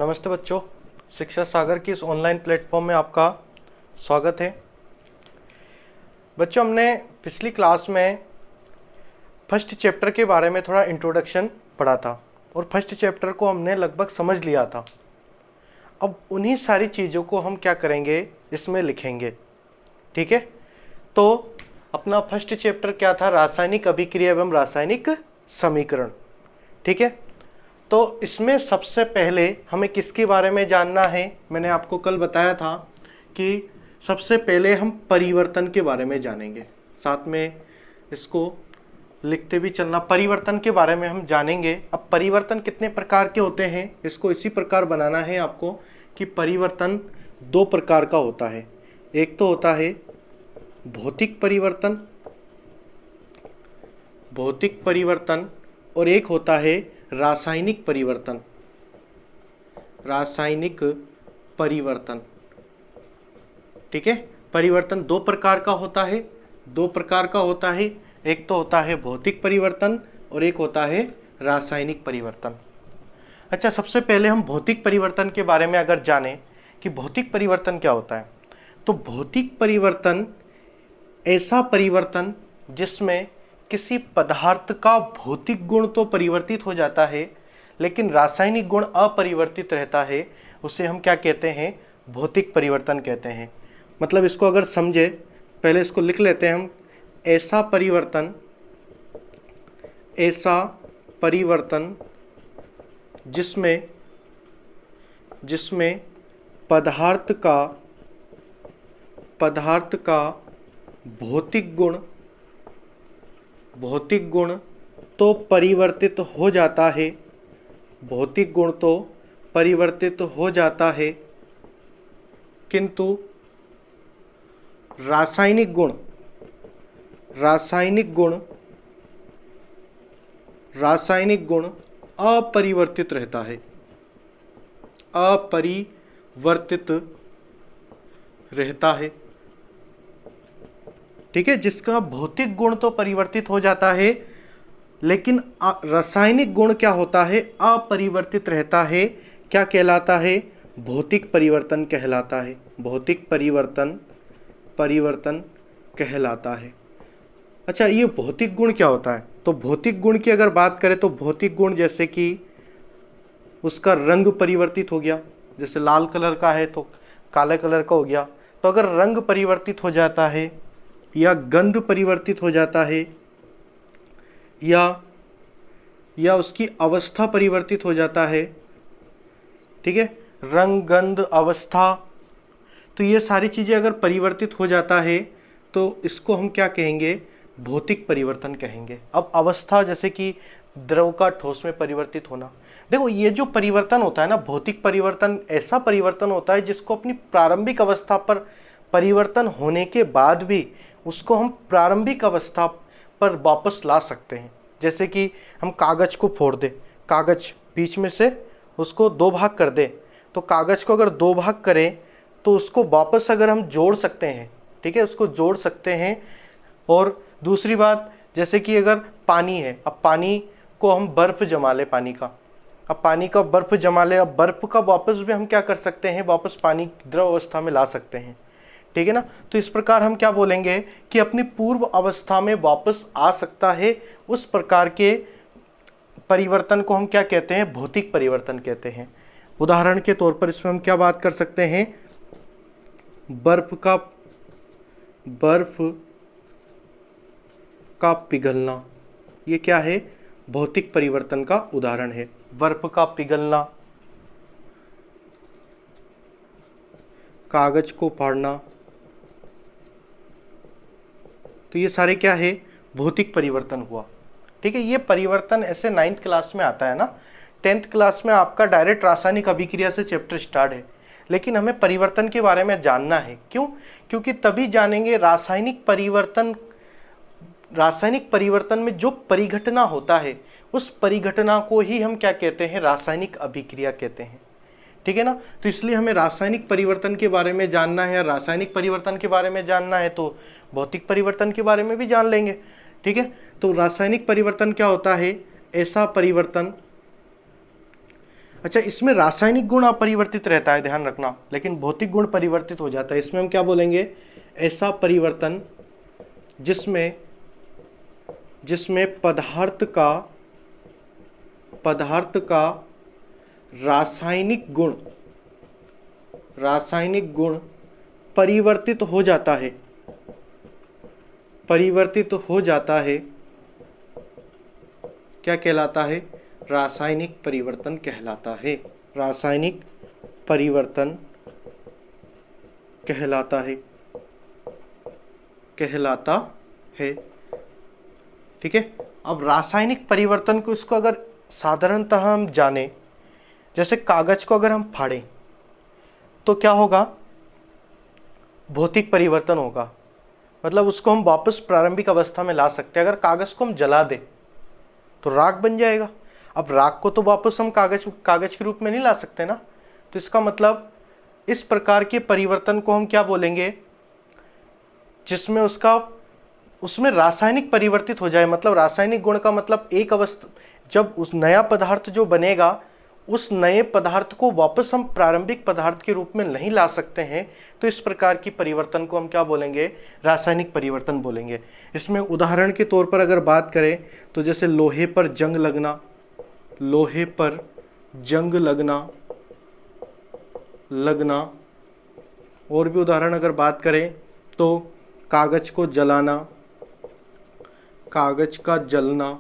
नमस्ते बच्चों, शिक्षा सागर की इस ऑनलाइन प्लेटफॉर्म में आपका स्वागत है। बच्चों, हमने पिछली क्लास में फर्स्ट चैप्टर के बारे में थोड़ा इंट्रोडक्शन पढ़ा था और फर्स्ट चैप्टर को हमने लगभग समझ लिया था। अब उन्हीं सारी चीज़ों को हम क्या करेंगे, इसमें लिखेंगे। ठीक है, तो अपना फर्स्ट चैप्टर क्या था? रासायनिक अभिक्रिया एवं रासायनिक समीकरण। ठीक है, तो इसमें सबसे पहले हमें किसके बारे में जानना है? मैंने आपको कल बताया था कि सबसे पहले हम परिवर्तन के बारे में जानेंगे। साथ में इसको लिखते भी चलना, परिवर्तन के बारे में हम जानेंगे। अब परिवर्तन कितने प्रकार के होते हैं, इसको इसी प्रकार बनाना है आपको कि परिवर्तन दो प्रकार का होता है। एक तो होता है भौतिक परिवर्तन, और एक होता है रासायनिक परिवर्तन। ठीक है, परिवर्तन दो प्रकार का होता है। एक तो होता है भौतिक परिवर्तन और एक होता है रासायनिक परिवर्तन। अच्छा, सबसे पहले हम भौतिक परिवर्तन के बारे में अगर जानें कि भौतिक परिवर्तन क्या होता है, तो भौतिक परिवर्तन ऐसा परिवर्तन जिसमें किसी पदार्थ का भौतिक गुण तो परिवर्तित हो जाता है लेकिन रासायनिक गुण अपरिवर्तित रहता है, उसे हम क्या कहते हैं? भौतिक परिवर्तन कहते हैं। मतलब इसको अगर समझे, पहले इसको लिख लेते हैं हम। ऐसा परिवर्तन जिसमें पदार्थ का भौतिक गुण तो परिवर्तित हो जाता है, किंतु रासायनिक गुण अपरिवर्तित रहता है। ठीक है, जिसका भौतिक गुण तो परिवर्तित हो जाता है लेकिन रासायनिक गुण क्या होता है? अपरिवर्तित रहता है। क्या कहलाता है? भौतिक परिवर्तन कहलाता है। भौतिक परिवर्तन कहलाता है। अच्छा, ये भौतिक गुण क्या होता है? तो भौतिक गुण की अगर बात करें तो भौतिक गुण जैसे कि उसका रंग परिवर्तित हो गया, जैसे लाल कलर का है तो काले कलर का हो गया। तो अगर रंग परिवर्तित हो जाता है या गंध परिवर्तित हो जाता है या उसकी अवस्था परिवर्तित हो जाता है, ठीक है, रंग, गंध, अवस्था, तो ये सारी चीज़ें अगर परिवर्तित हो जाता है तो इसको हम क्या कहेंगे? भौतिक परिवर्तन कहेंगे। अब अवस्था जैसे कि द्रव का ठोस में परिवर्तित होना। देखो, ये जो परिवर्तन होता है ना, भौतिक परिवर्तन ऐसा परिवर्तन होता है जिसको अपनी प्रारंभिक अवस्था पर परिवर्तन होने के बाद भी उसको हम प्रारंभिक अवस्था पर वापस ला सकते हैं। जैसे कि हम कागज को फोड़ दें, कागज बीच में से उसको दो भाग कर दें, तो कागज को अगर दो भाग करें तो उसको वापस अगर हम जोड़ सकते हैं, ठीक है, उसको जोड़ सकते हैं। और दूसरी बात, जैसे कि अगर पानी है, अब पानी को हम बर्फ़ जमा ले, पानी का बर्फ़ जमा ले, अब बर्फ़ का वापस भी हम क्या कर सकते हैं? वापस पानी द्रव अवस्था में ला सकते हैं। ठीक है ना? तो इस प्रकार हम क्या बोलेंगे कि अपनी पूर्व अवस्था में वापस आ सकता है। उस प्रकार के परिवर्तन को हम क्या कहते हैं? भौतिक परिवर्तन कहते हैं। उदाहरण के तौर पर इसमें हम क्या बात कर सकते हैं? बर्फ का पिघलना, ये क्या है? भौतिक परिवर्तन का उदाहरण है। बर्फ का पिघलना, कागज को फाड़ना, तो ये सारे क्या है? भौतिक परिवर्तन हुआ। ठीक है, ये परिवर्तन ऐसे 9th क्लास में आता है ना। 10th क्लास में आपका डायरेक्ट रासायनिक अभिक्रिया से चैप्टर स्टार्ट है, लेकिन हमें परिवर्तन के बारे में जानना है। क्यों? क्योंकि तभी जानेंगे रासायनिक परिवर्तन में जो परिघटना होता है, उस परिघटना को ही हम क्या कहते हैं? रासायनिक अभिक्रिया कहते हैं। ठीक है ना? तो इसलिए हमें रासायनिक परिवर्तन के बारे में जानना है, रासायनिक परिवर्तन के बारे में जानना है तो भौतिक परिवर्तन के बारे में भी जान लेंगे। ठीक है, तो रासायनिक परिवर्तन क्या होता है? ऐसा परिवर्तन अच्छा, इसमें रासायनिक गुण अपरिवर्तित रहता है, ध्यान रखना, लेकिन भौतिक गुण परिवर्तित हो जाता है। इसमें हम क्या बोलेंगे, ऐसा परिवर्तन जिसमें पदार्थ का रासायनिक गुण परिवर्तित हो जाता है, क्या कहलाता है, रासायनिक परिवर्तन कहलाता है। रासायनिक परिवर्तन कहलाता है। ठीक है। अब रासायनिक परिवर्तन को, इसको अगर साधारणतः हम जाने, जैसे कागज को अगर हम फाड़ें तो क्या होगा, भौतिक परिवर्तन होगा, मतलब उसको हम वापस प्रारंभिक अवस्था में ला सकते हैं। अगर कागज को हम जला दें तो राख बन जाएगा। अब राख को तो वापस हम कागज के रूप में नहीं ला सकते ना, तो इसका मतलब इस प्रकार के परिवर्तन को हम क्या बोलेंगे, जिसमें उसमें रासायनिक परिवर्तित हो जाए। मतलब रासायनिक गुण का मतलब एक अवस्था, जब उस नया पदार्थ जो बनेगा, उस नए पदार्थ को वापस हम प्रारंभिक पदार्थ के रूप में नहीं ला सकते हैं, तो इस प्रकार की परिवर्तन को हम क्या बोलेंगे, रासायनिक परिवर्तन बोलेंगे। इसमें उदाहरण के तौर पर अगर बात करें तो जैसे लोहे पर जंग लगना, और भी उदाहरण अगर बात करें तो कागज को जलाना, कागज का जलना।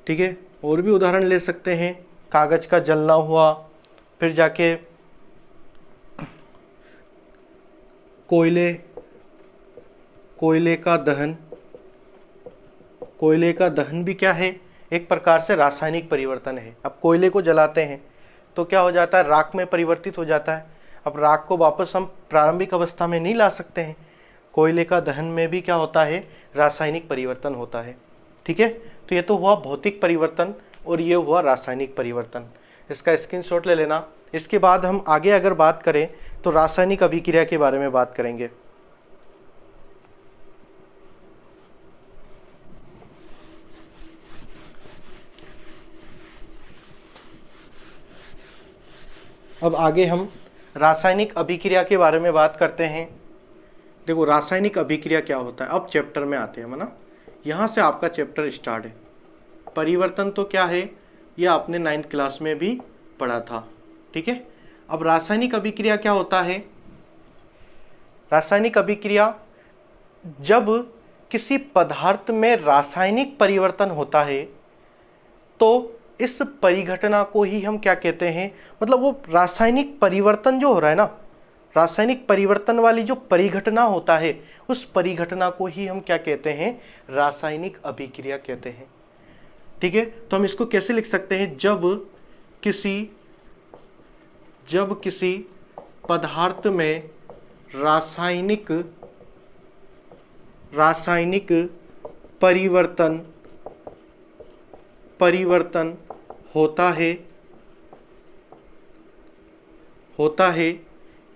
ठीक है, और भी उदाहरण ले सकते हैं, कागज का जलना हुआ, फिर जाके कोयले का दहन भी क्या है, एक प्रकार से रासायनिक परिवर्तन है। अब कोयले को जलाते हैं तो क्या हो जाता है, राख में परिवर्तित हो जाता है। अब राख को वापस हम प्रारंभिक अवस्था में नहीं ला सकते हैं, कोयले का दहन में भी क्या होता है, रासायनिक परिवर्तन होता है। ठीक है, तो ये तो हुआ भौतिक परिवर्तन और ये हुआ रासायनिक परिवर्तन। इसका स्क्रीनशॉट ले लेना। इसके बाद हम आगे अगर बात करें तो रासायनिक अभिक्रिया के बारे में बात करेंगे। अब आगे हम रासायनिक अभिक्रिया के बारे में बात करते हैं। देखो रासायनिक अभिक्रिया क्या होता है, अब चैप्टर में आते हैं ना, यहाँ से आपका चैप्टर स्टार्ट है। परिवर्तन तो क्या है, ये आपने 9th क्लास में भी पढ़ा था। ठीक है, अब रासायनिक अभिक्रिया क्या होता है, रासायनिक अभिक्रिया जब किसी पदार्थ में रासायनिक परिवर्तन होता है तो इस परिघटना को ही हम क्या कहते हैं, मतलब वो रासायनिक परिवर्तन जो हो रहा है ना, रासायनिक परिवर्तन वाली जो परिघटना होता है, उस परिघटना को ही हम क्या कहते हैं, रासायनिक अभिक्रिया कहते हैं। ठीक है, तो हम इसको कैसे लिख सकते हैं, जब किसी पदार्थ में रासायनिक परिवर्तन होता है,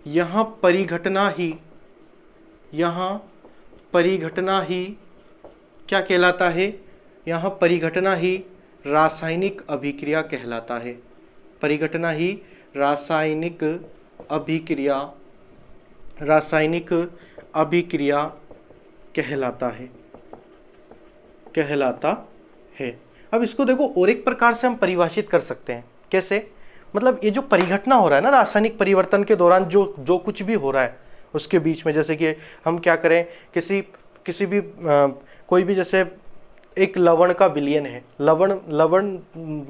यहाँ परिघटना ही क्या कहलाता है, यहाँ परिघटना ही रासायनिक अभिक्रिया कहलाता है। परिघटना ही रासायनिक अभिक्रिया कहलाता है। अब इसको देखो और एक प्रकार से हम परिभाषित कर सकते हैं। कैसे, मतलब ये जो परिघटना हो रहा है ना रासायनिक परिवर्तन के दौरान, जो कुछ भी हो रहा है उसके बीच में, जैसे कि हम क्या करें, किसी भी कोई भी, जैसे एक लवण का विलयन है, लवण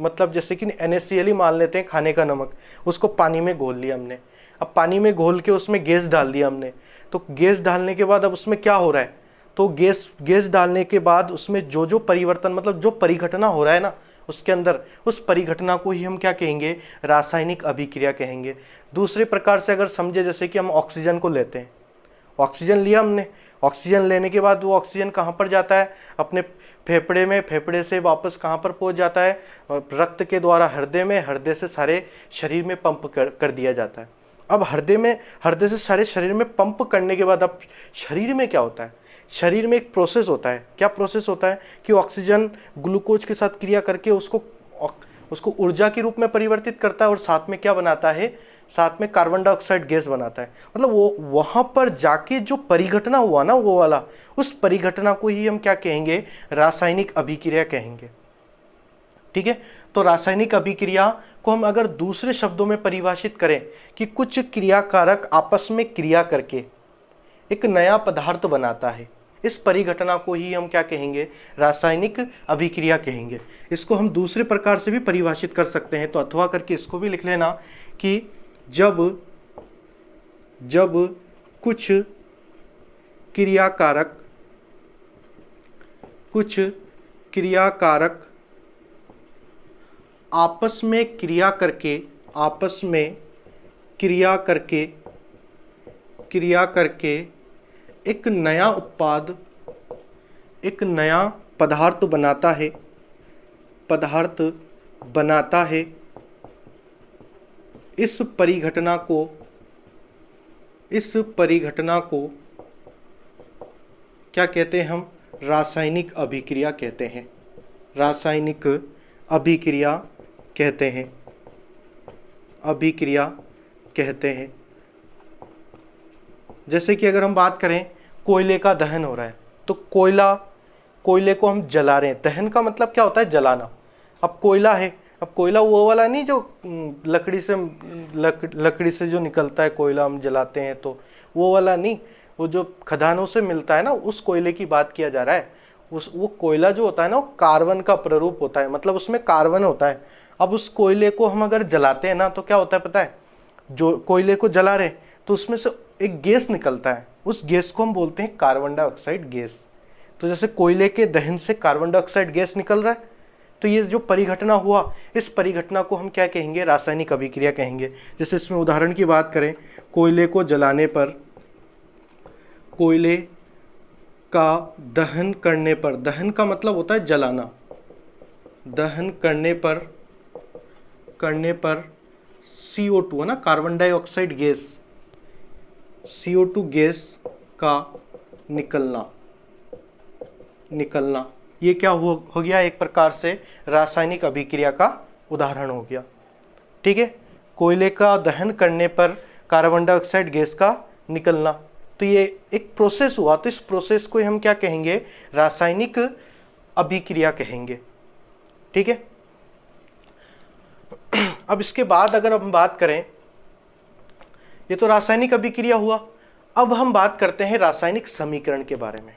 मतलब जैसे कि NaCl ही मान लेते हैं, खाने का नमक, उसको पानी में घोल लिया हमने। अब पानी में घोल के उसमें गैस डाल दिया हमने, तो गैस डालने के बाद अब उसमें क्या हो रहा है, तो गैस डालने के बाद उसमें जो परिवर्तन, मतलब जो परिघटना हो रहा है ना उसके अंदर, उस परिघटना को ही हम क्या कहेंगे, रासायनिक अभिक्रिया कहेंगे। दूसरे प्रकार से अगर समझे, जैसे कि हम ऑक्सीजन को लेते हैं, ऑक्सीजन लिया हमने, ऑक्सीजन लेने के बाद वो ऑक्सीजन कहाँ पर जाता है, अपने फेफड़े में, फेफड़े से वापस कहाँ पर पहुँच जाता है, रक्त के द्वारा हृदय में, हृदय से सारे शरीर में पंप कर दिया जाता है। अब हृदय से सारे शरीर में पंप करने के बाद अब शरीर में क्या होता है, शरीर में एक प्रोसेस होता है। क्या प्रोसेस होता है कि ऑक्सीजन ग्लूकोज के साथ क्रिया करके उसको ऊर्जा के रूप में परिवर्तित करता है और साथ में क्या बनाता है, साथ में कार्बन डाइऑक्साइड गैस बनाता है। मतलब वो वहां पर जाके जो परिघटना हुआ ना वो वाला, उस परिघटना को ही हम क्या कहेंगे, रासायनिक अभिक्रिया कहेंगे। ठीक है, तो रासायनिक अभिक्रिया को हम अगर दूसरे शब्दों में परिभाषित करें कि कुछ क्रियाकारक आपस में क्रिया करके एक नया पदार्थ बनाता है, इस परिघटना को ही हम क्या कहेंगे, रासायनिक अभिक्रिया कहेंगे। इसको हम दूसरे प्रकार से भी परिभाषित कर सकते हैं, तो अथवा करके इसको भी लिख लेना कि जब कुछ क्रियाकारक आपस में क्रिया करके एक नया पदार्थ बनाता है, इस परिघटना को क्या कहते हैं हम, रासायनिक अभिक्रिया कहते हैं। रासायनिक अभिक्रिया कहते हैं। जैसे कि अगर हम बात करें कोयले का दहन हो रहा है, तो कोयले को हम जला रहे हैं। दहन का मतलब क्या होता है, जलाना। अब कोयला है, अब कोयला वो वाला नहीं जो लकड़ी से जो निकलता है कोयला हम जलाते हैं, तो वो वाला नहीं, वो जो खदानों से मिलता है ना, उस कोयले की बात किया जा रहा है। वो कोयला जो होता है ना, वो कार्बन का प्ररूप होता है, मतलब उसमें कार्बन होता है। अब उस कोयले को हम अगर जलाते हैं ना, तो क्या होता है पता है, जो कोयले को जला रहे तो उसमें से एक गैस निकलता है, उस गैस को हम बोलते हैं कार्बन डाइऑक्साइड गैस। तो जैसे कोयले के दहन से कार्बन डाइऑक्साइड गैस निकल रहा है, तो ये जो परिघटना हुआ, इस परिघटना को हम क्या कहेंगे, रासायनिक अभिक्रिया कहेंगे। जैसे इसमें उदाहरण की बात करें, कोयले को जलाने पर, कोयले का दहन करने पर, दहन का मतलब होता है जलाना, दहन करने पर CO2 है ना, carbon dioxide gas, CO2 gas का निकलना, ये क्या हो गया, एक प्रकार से रासायनिक अभिक्रिया का उदाहरण हो गया। ठीक है, कोयले का दहन करने पर कार्बन डाइऑक्साइड गैस का निकलना, तो ये एक प्रोसेस हुआ, तो इस प्रोसेस को हम क्या कहेंगे, रासायनिक अभिक्रिया कहेंगे। ठीक है, अब इसके बाद अगर हम बात करें, ये तो रासायनिक अभिक्रिया हुआ। अब हम बात करते हैं रासायनिक समीकरण के बारे में,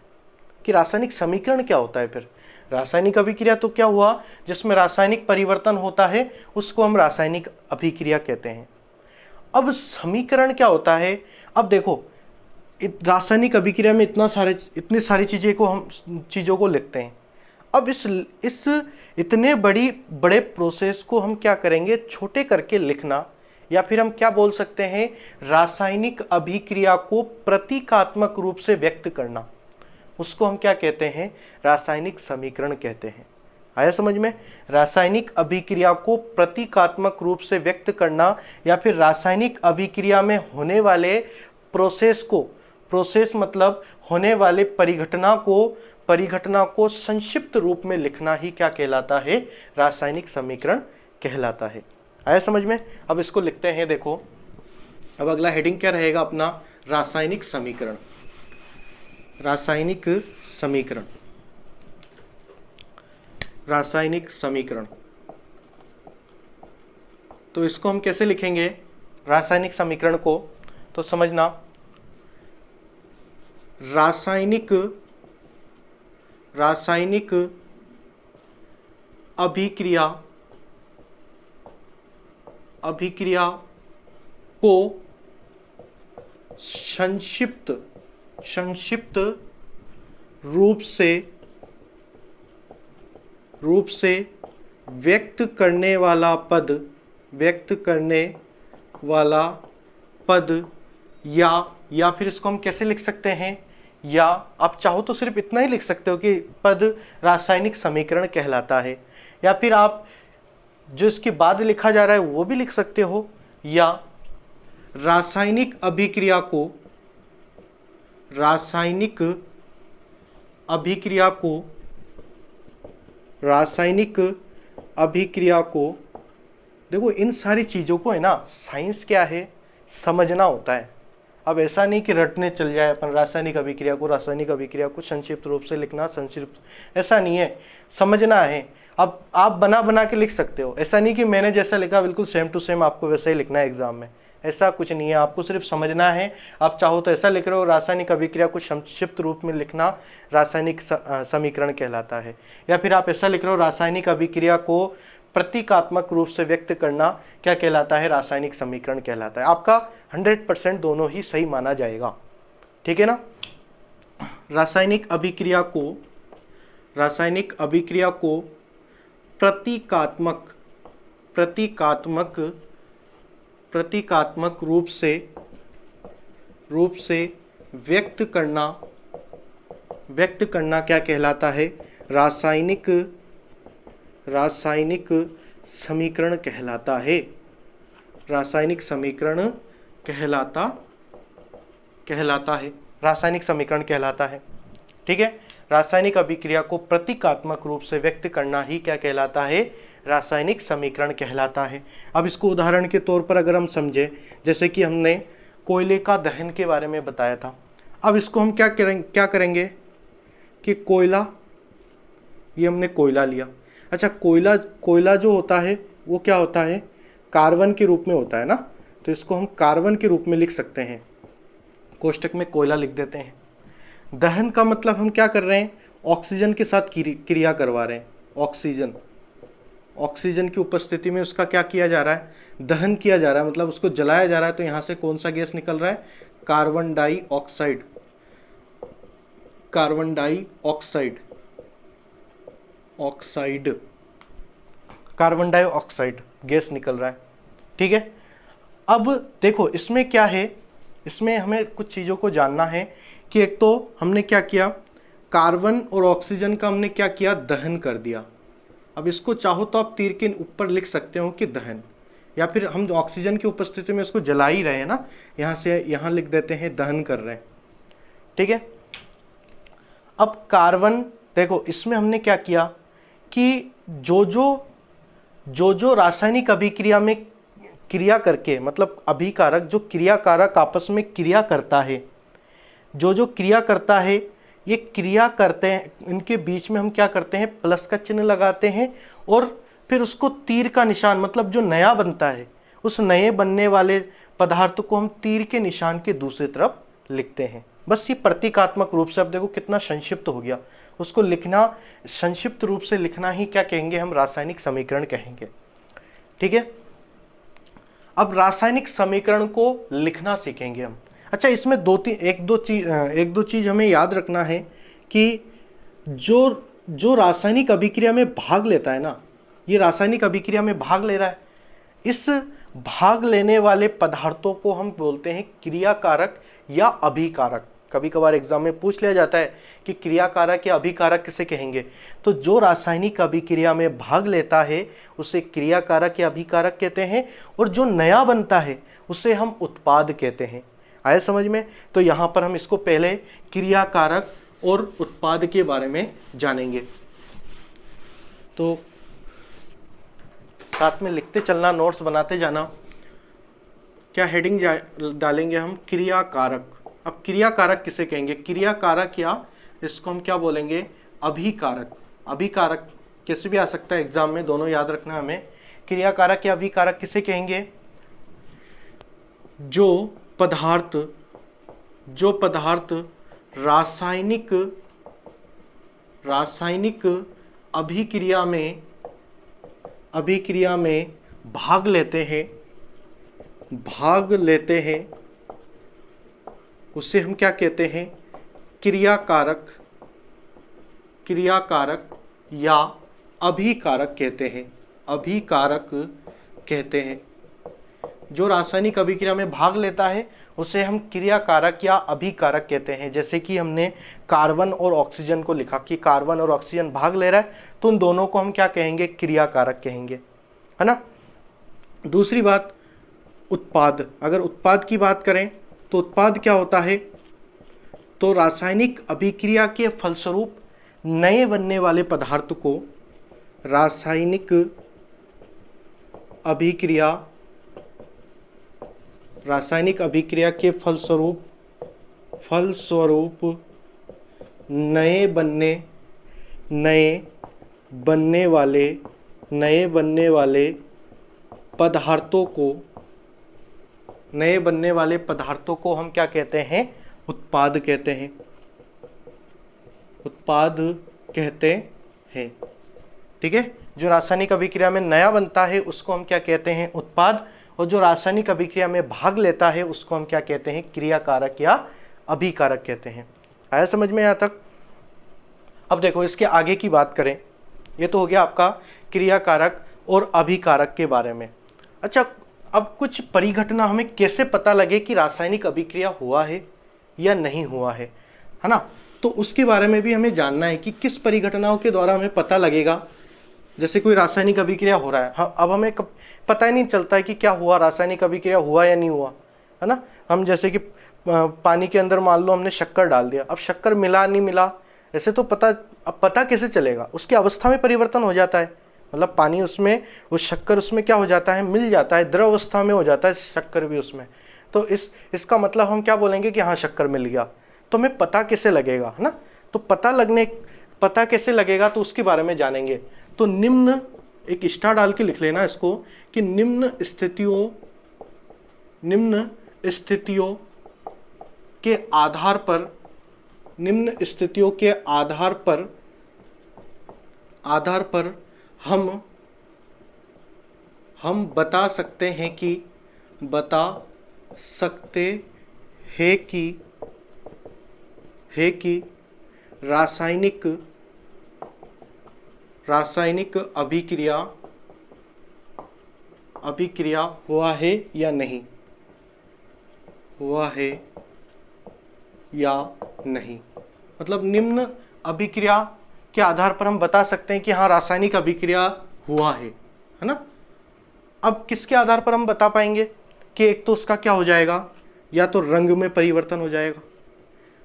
कि रासायनिक समीकरण क्या होता है। फिर रासायनिक अभिक्रिया तो क्या हुआ, जिसमें रासायनिक परिवर्तन होता है, उसको हम रासायनिक अभिक्रिया कहते हैं। अब समीकरण क्या होता है, अब देखो रासायनिक अभिक्रिया में इतनी सारी चीज़ों को लिखते हैं। अब इस इतने बड़े प्रोसेस को हम क्या करेंगे, छोटे करके लिखना, या फिर हम क्या बोल सकते हैं, रासायनिक अभिक्रिया को प्रतीकात्मक रूप से व्यक्त करना, उसको हम क्या कहते हैं, रासायनिक समीकरण कहते हैं। आया समझ में, रासायनिक अभिक्रिया को प्रतीकात्मक रूप से व्यक्त करना, या फिर रासायनिक अभिक्रिया में होने वाले प्रोसेस मतलब होने वाले परिघटना को संक्षिप्त रूप में लिखना ही क्या कहलाता है, रासायनिक समीकरण कहलाता है। आया समझ में। अब इसको लिखते हैं, देखो अब अगला हेडिंग क्या रहेगा अपना, रासायनिक समीकरण। रासायनिक समीकरण, तो इसको हम कैसे लिखेंगे रासायनिक समीकरण को, तो समझना, रासायनिक अभिक्रिया को संक्षिप्त रूप से व्यक्त करने वाला पद या फिर इसको हम कैसे लिख सकते हैं, या आप चाहो तो सिर्फ इतना ही लिख सकते हो कि पद रासायनिक समीकरण कहलाता है, या फिर आप जो इसके बाद लिखा जा रहा है वो भी लिख सकते हो, या रासायनिक अभिक्रिया को देखो इन सारी चीज़ों को है ना, साइंस क्या है, समझना होता है। अब ऐसा नहीं कि रटने चल जाए अपन रासायनिक अभिक्रिया को संक्षिप्त रूप से लिखना, संक्षिप्त, ऐसा नहीं है, समझना है। अब आप बना बना के लिख सकते हो, ऐसा नहीं कि मैंने जैसा लिखा बिल्कुल सेम टू सेम आपको वैसा ही लिखना है एग्जाम में, ऐसा कुछ नहीं है। आपको सिर्फ समझना है। आप चाहो तो ऐसा लिख रहे हो, रासायनिक अभिक्रिया को संक्षिप्त रूप में लिखना रासायनिक समीकरण कहलाता है, या फिर आप ऐसा लिख रहे हो, रासायनिक अभिक्रिया को प्रतीकात्मक रूप से व्यक्त करना क्या कहलाता है, रासायनिक समीकरण कहलाता है। आपका 100% दोनों ही सही माना जाएगा, ठीक है ना। रासायनिक अभिक्रिया को प्रतीकात्मक रूप से व्यक्त करना क्या कहलाता है, रासायनिक समीकरण कहलाता है। रासायनिक समीकरण कहलाता है, ठीक है। रासायनिक अभिक्रिया को प्रतीकात्मक रूप से व्यक्त करना ही क्या कहलाता है, रासायनिक समीकरण कहलाता है। अब इसको उदाहरण के तौर पर अगर हम समझे, जैसे कि हमने कोयले का दहन के बारे में बताया था। अब इसको हम क्या करेंगे कि कोयला, ये हमने कोयला लिया। अच्छा, कोयला जो होता है वो क्या होता है, कार्बन के रूप में होता है ना, तो इसको हम कार्बन के रूप में लिख सकते हैं, कोष्टक में कोयला लिख देते हैं। दहन का मतलब हम क्या कर रहे हैं, ऑक्सीजन के साथ क्रिया करवा रहे हैं। ऑक्सीजन की उपस्थिति में उसका क्या किया जा रहा है, दहन किया जा रहा है, मतलब उसको जलाया जा रहा है। तो यहाँ से कौन सा गैस निकल रहा है, कार्बन डाइऑक्साइड गैस निकल रहा है, ठीक है। अब देखो इसमें क्या है, इसमें हमें कुछ चीज़ों को जानना है कि एक तो हमने क्या किया, कार्बन और ऑक्सीजन का हमने क्या किया, दहन कर दिया। अब इसको चाहो तो आप तीर के ऊपर लिख सकते हो कि दहन, या फिर हम ऑक्सीजन की उपस्थिति में इसको जला ही रहे हैं ना, यहाँ से यहाँ लिख देते हैं दहन कर रहे हैं, ठीक है। अब कार्बन, देखो इसमें हमने क्या किया कि जो रासायनिक अभिक्रिया में क्रिया करके, मतलब अभिकारक, जो क्रियाकारक आपस में क्रिया करता है, जो क्रिया करता है, ये क्रिया करते हैं, इनके बीच में हम क्या करते हैं, प्लस का चिन्ह लगाते हैं, और फिर उसको तीर का निशान, मतलब जो नया बनता है उस नए बनने वाले पदार्थ को हम तीर के निशान के दूसरी तरफ लिखते हैं। बस ये प्रतीकात्मक रूप से, अब देखो कितना संक्षिप्त हो गया, उसको लिखना, संक्षिप्त रूप से लिखना ही क्या कहेंगे हम, रासायनिक समीकरण कहेंगे, ठीक है। अब रासायनिक समीकरण को लिखना सीखेंगे हम। अच्छा, इसमें एक दो चीज हमें याद रखना है कि जो रासायनिक अभिक्रिया में भाग लेता है ना, ये रासायनिक अभिक्रिया में भाग ले रहा है, इस भाग लेने वाले पदार्थों को हम बोलते हैं क्रियाकारक या अभिकारक। कभी कभार एग्जाम में पूछ लिया जाता है कि क्रियाकारक या अभिकारक किसे कहेंगे, तो जो रासायनिक अभिक्रिया में भाग लेता है उसे क्रियाकारक या अभिकारक कहते हैं, और जो नया बनता है उसे हम उत्पाद कहते हैं। आया समझ में। तो यहाँ पर हम इसको पहले क्रियाकारक और उत्पाद के बारे में जानेंगे, तो साथ में लिखते चलना, नोट्स बनाते जाना। क्या हेडिंग डालेंगे हम, क्रियाकारक। अब क्रियाकारक किसे कहेंगे, क्रियाकारक, या इसको हम क्या बोलेंगे, अभिकारक। अभिकारक कैसे भी आ सकता है एग्जाम में, दोनों याद रखना हमें। क्रियाकारक या अभिकारक किसे कहेंगे, जो पदार्थ रासायनिक अभिक्रिया में भाग लेते हैं, उसे हम क्या कहते हैं, क्रियाकारक या अभिकारक कहते हैं। जो रासायनिक अभिक्रिया में भाग लेता है उसे हम क्रियाकारक या अभिकारक कहते हैं। जैसे कि हमने कार्बन और ऑक्सीजन को लिखा कि कार्बन और ऑक्सीजन भाग ले रहा है, तो उन दोनों को हम क्या कहेंगे, क्रियाकारक कहेंगे, है ना। दूसरी बात, उत्पाद। अगर उत्पाद की बात करें तो उत्पाद क्या होता है, तो रासायनिक अभिक्रिया के फलस्वरूप नए बनने वाले पदार्थ को रासायनिक अभिक्रिया, रासायनिक अभिक्रिया के फलस्वरूप नए बनने वाले पदार्थों को हम क्या कहते हैं? उत्पाद कहते हैं। उत्पाद कहते हैं। ठीक है, जो रासायनिक अभिक्रिया में नया बनता है उसको हम क्या कहते हैं? उत्पाद। और जो रासायनिक अभिक्रिया में भाग लेता है उसको हम क्या कहते हैं? क्रियाकारक या अभिकारक कहते हैं। आया समझ में यहाँ तक? अब देखो इसके आगे की बात करें, ये तो हो गया आपका क्रियाकारक और अभिकारक के बारे में। अच्छा, अब कुछ परिघटना हमें कैसे पता लगे कि रासायनिक अभिक्रिया हुआ है या नहीं हुआ है ना? तो उसके बारे में भी हमें जानना है कि किस परिघटनाओं के द्वारा हमें पता लगेगा। जैसे कोई रासायनिक अभिक्रिया हो रहा है, हाँ, अब हमें पता ही नहीं चलता है कि क्या हुआ, रासायनिक अभिक्रिया हुआ या नहीं हुआ, है ना? हम जैसे कि पानी के अंदर मान लो हमने शक्कर डाल दिया, अब शक्कर मिला नहीं मिला ऐसे तो अब पता कैसे चलेगा? उसकी अवस्था में परिवर्तन हो जाता है, मतलब पानी उसमें, वो शक्कर उसमें क्या हो जाता है? मिल जाता है, द्रव अवस्था में हो जाता है शक्कर भी उसमें। तो इसका मतलब हम क्या बोलेंगे कि हाँ शक्कर मिल गया। तो हमें पता कैसे लगेगा, है ना? तो पता कैसे लगेगा तो उसके बारे में जानेंगे। तो निम्न, एक स्टार डाल के लिख लेना इसको, कि निम्न स्थितियों के आधार पर हम बता सकते हैं कि रासायनिक अभिक्रिया हुआ है या नहीं, मतलब निम्न अभिक्रिया के आधार पर हम बता सकते हैं कि हाँ रासायनिक अभिक्रिया हुआ है ना? अब किसके आधार पर हम बता पाएंगे? कि एक तो उसका क्या हो जाएगा, या तो रंग में परिवर्तन हो जाएगा,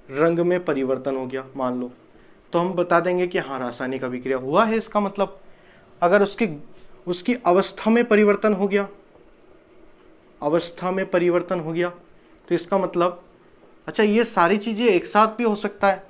रंग में परिवर्तन हो गया मान लो, तो हम बता देंगे कि हाँ रासायनिक अभिक्रिया हुआ है। इसका मतलब अगर उसकी अवस्था में परिवर्तन हो गया, तो इसका मतलब, अच्छा ये सारी चीज़ें एक साथ भी हो सकता है,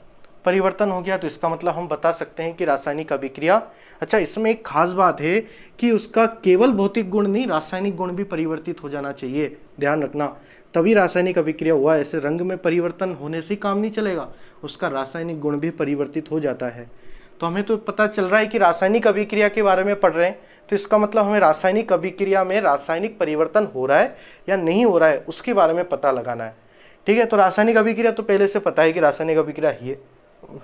परिवर्तन हो गया तो इसका मतलब हम बता सकते हैं कि रासायनिक अभिक्रिया। अच्छा, इसमें एक खास बात है कि उसका केवल भौतिक गुण नहीं, रासायनिक गुण भी परिवर्तित हो जाना चाहिए, ध्यान रखना, तभी रासायनिक अभिक्रिया हुआ। ऐसे रंग में परिवर्तन होने से काम नहीं चलेगा, उसका रासायनिक गुण भी परिवर्तित हो जाता है। तो हमें तो पता चल रहा है कि रासायनिक अभिक्रिया के बारे में पढ़ रहे हैं, तो इसका मतलब हमें रासायनिक अभिक्रिया में रासायनिक परिवर्तन हो रहा है या नहीं हो रहा है उसके बारे में पता लगाना है। ठीक है, तो रासायनिक अभिक्रिया तो पहले से पता है कि रासायनिक अभिक्रिया ये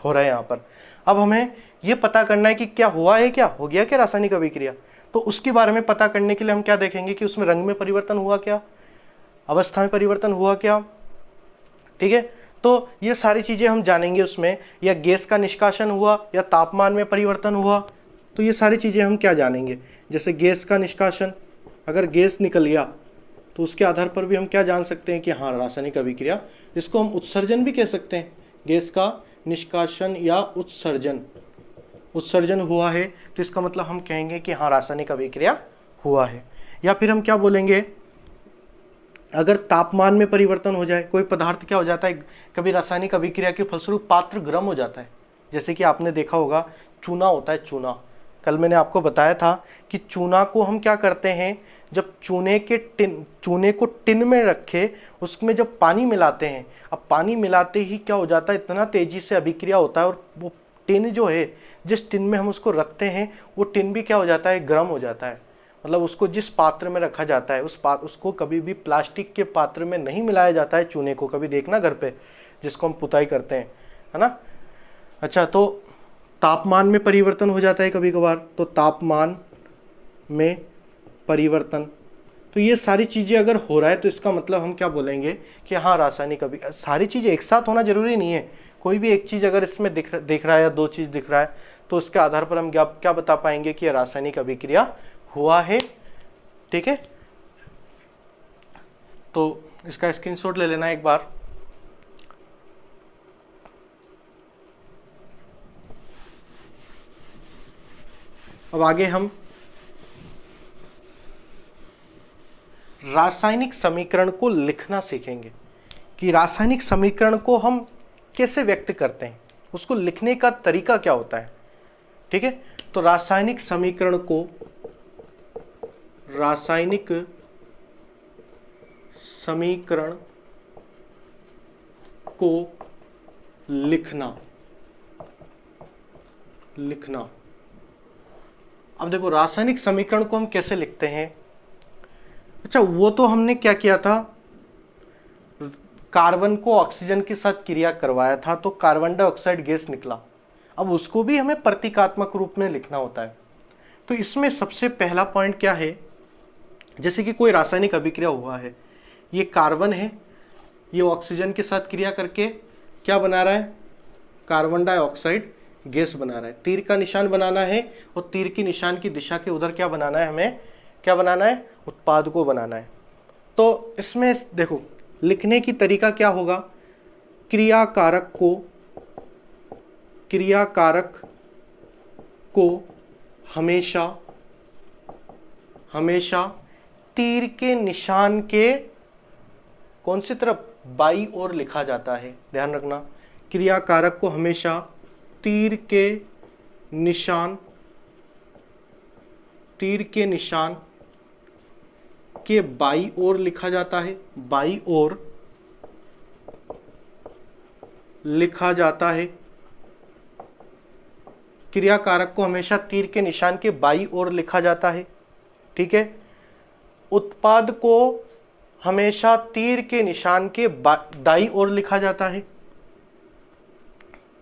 हो रहा है यहाँ पर। अब हमें ये पता करना है कि क्या हुआ है, क्या हो गया क्या रासायनिक अभिक्रिया। तो उसके बारे में पता करने के लिए हम क्या देखेंगे कि उसमें रंग में परिवर्तन हुआ क्या, अवस्था में परिवर्तन हुआ क्या। ठीक है, तो ये सारी चीज़ें हम जानेंगे उसमें, या गैस का निष्कासन हुआ या तापमान में परिवर्तन हुआ, तो ये सारी चीज़ें हम क्या जानेंगे। जैसे गैस का निष्कासन, अगर गैस निकल गया तो उसके आधार पर भी हम क्या जान सकते हैं कि हाँ रासायनिक अभिक्रिया। इसको हम उत्सर्जन भी कह सकते हैं, गैस का निष्कासन या उत्सर्जन हुआ है तो इसका मतलब हम कहेंगे कि हाँ रासायनिक अभिक्रिया हुआ है। या फिर हम क्या बोलेंगे, अगर तापमान में परिवर्तन हो जाए, कोई पदार्थ क्या हो जाता है, कभी रासायनिक अभिक्रिया के फलस्वरूप पात्र गर्म हो जाता है। जैसे कि आपने देखा होगा चूना होता है, चूना, कल मैंने आपको बताया था कि चूना को हम क्या करते हैं, जब चूने को टिन में रखे, उसमें जब पानी मिलाते हैं, अब पानी मिलाते ही क्या हो जाता है, इतना तेजी से अभिक्रिया होता है और वो टिन जो है, जिस टिन में हम उसको रखते हैं वो टिन भी क्या हो जाता है, गर्म हो जाता है। मतलब उसको जिस पात्र में रखा जाता है उसको कभी भी प्लास्टिक के पात्र में नहीं मिलाया जाता है चूने को, कभी देखना घर पे जिसको हम पुताई करते हैं, है ना। अच्छा, तो तापमान में परिवर्तन हो जाता है कभी कभार, तो तापमान में परिवर्तन, तो ये सारी चीज़ें अगर हो रहा है तो इसका मतलब हम क्या बोलेंगे कि हाँ रासायनिक अभिक्रिया। सारी चीज़ें एक साथ होना जरूरी नहीं है, कोई भी एक चीज़ अगर इसमें दिख रहा है या दो चीज़ दिख रहा है तो उसके आधार पर हम क्या बता पाएंगे कि रासायनिक अभिक्रिया हुआ है। ठीक है, तो इसका स्क्रीनशॉट ले लेना एक बार। अब आगे हम रासायनिक समीकरण को लिखना सीखेंगे कि रासायनिक समीकरण को हम कैसे व्यक्त करते हैं, उसको लिखने का तरीका क्या होता है। ठीक है, तो रासायनिक समीकरण को लिखना। अब देखो रासायनिक समीकरण को हम कैसे लिखते हैं। अच्छा, वो तो हमने क्या किया था, कार्बन को ऑक्सीजन के साथ क्रिया करवाया था तो कार्बन डाइऑक्साइड गैस निकला। अब उसको भी हमें प्रतीकात्मक रूप में लिखना होता है। तो इसमें सबसे पहला पॉइंट क्या है, जैसे कि कोई रासायनिक अभिक्रिया हुआ है, ये कार्बन है, ये ऑक्सीजन के साथ क्रिया करके क्या बना रहा है, कार्बन डाइऑक्साइड गैस बना रहा है। तीर का निशान बनाना है और तीर की निशान की दिशा के उधर क्या बनाना है, हमें क्या बनाना है, उत्पाद को बनाना है। तो इसमें देखो लिखने की तरीका क्या होगा, क्रियाकारक को हमेशा तीर के निशान के कौन सी तरफ, बाई ओर लिखा जाता है। ध्यान रखना, क्रियाकारक को हमेशा तीर के निशान के बाई ओर लिखा जाता है, बाई ओर लिखा जाता है। क्रियाकारक को हमेशा तीर के निशान के बाई ओर लिखा जाता है। ठीक है, उत्पाद को हमेशा तीर के निशान के दाई ओर लिखा जाता है।